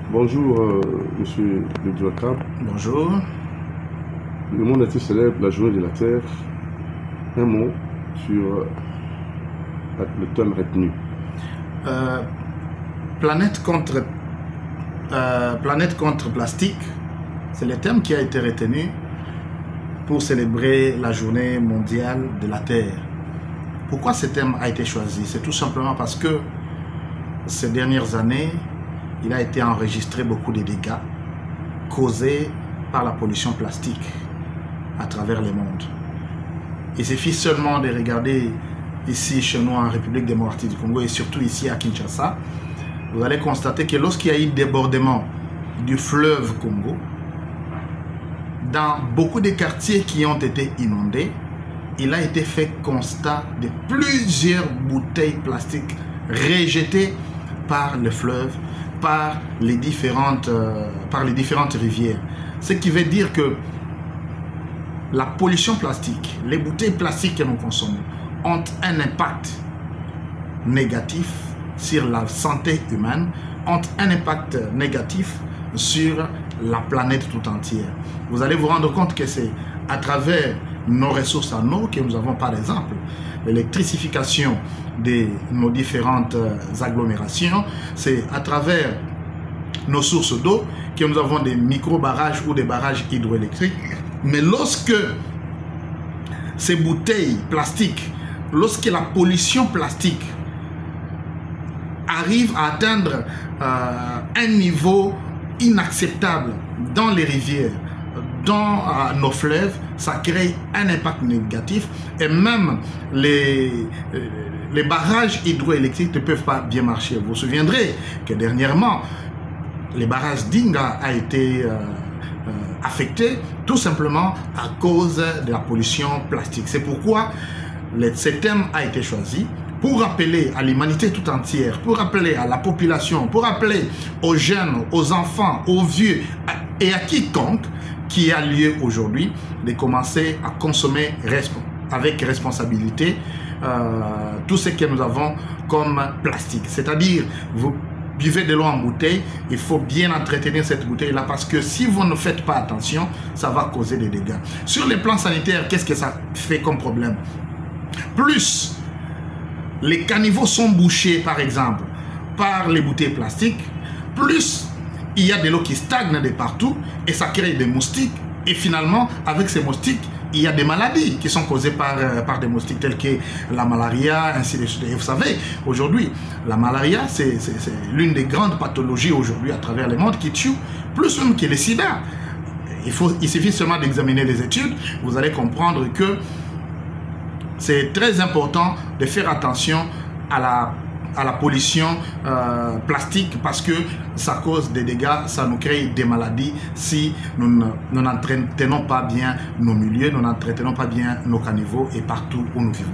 Bonjour, monsieur le directeur. Bonjour. Le monde entier célèbre la journée de la Terre. Un mot sur le thème retenu. Planète contre plastique, c'est le thème qui a été retenu pour célébrer la journée mondiale de la Terre. Pourquoi ce thème a été choisi? C'est tout simplement parce que ces dernières années, il a été enregistré beaucoup de dégâts causés par la pollution plastique à travers le monde. Il suffit seulement de regarder ici chez nous en République démocratique du Congo et surtout ici à Kinshasa. Vous allez constater que lorsqu'il y a eu débordement du fleuve Congo, dans beaucoup de quartiers qui ont été inondés, il a été fait constat de plusieurs bouteilles plastiques rejetées par le fleuve, par les différentes rivières. Ce qui veut dire que la pollution plastique, les bouteilles plastiques que nous consommons, ont un impact négatif sur la santé humaine, ont un impact négatif sur la planète tout entière. Vous allez vous rendre compte que c'est à travers nos ressources en eau que nous avons par exemple l'électrification de nos différentes agglomérations, c'est à travers nos sources d'eau que nous avons des micro-barrages ou des barrages hydroélectriques. Mais lorsque ces bouteilles plastiques, lorsque la pollution plastique arrive à atteindre un niveau inacceptable dans les rivières, dans nos fleuves, ça crée un impact négatif et même les barrages hydroélectriques ne peuvent pas bien marcher. Vous vous souviendrez que dernièrement, les barrages d'Inga a été affecté tout simplement à cause de la pollution plastique. C'est pourquoi ce thème a été choisi pour rappeler à l'humanité tout entière, pour rappeler à la population, pour rappeler aux jeunes, aux enfants, aux vieux et à quiconque qui a lieu aujourd'hui de commencer à consommer avec responsabilité tout ce que nous avons comme plastique. C'est-à-dire, vous buvez de l'eau en bouteille, il faut bien entretenir cette bouteille-là parce que si vous ne faites pas attention, ça va causer des dégâts. Sur le plan sanitaire, qu'est-ce que ça fait comme problème? Plus les caniveaux sont bouchés, par exemple, par les bouteilles plastiques, plus il y a de l'eau qui stagne de partout et ça crée des moustiques. Et finalement, avec ces moustiques, il y a des maladies qui sont causées par des moustiques telles que la malaria, ainsi de suite. Et vous savez, aujourd'hui, la malaria, c'est l'une des grandes pathologies aujourd'hui à travers le monde qui tue plus même que le sida. Il suffit seulement d'examiner les études, vous allez comprendre que c'est très important de faire attention à la pollution plastique parce que ça cause des dégâts, ça nous crée des maladies si nous n'entretenons pas bien nos milieux, nous n'entretenons pas bien nos caniveaux et partout où nous vivons.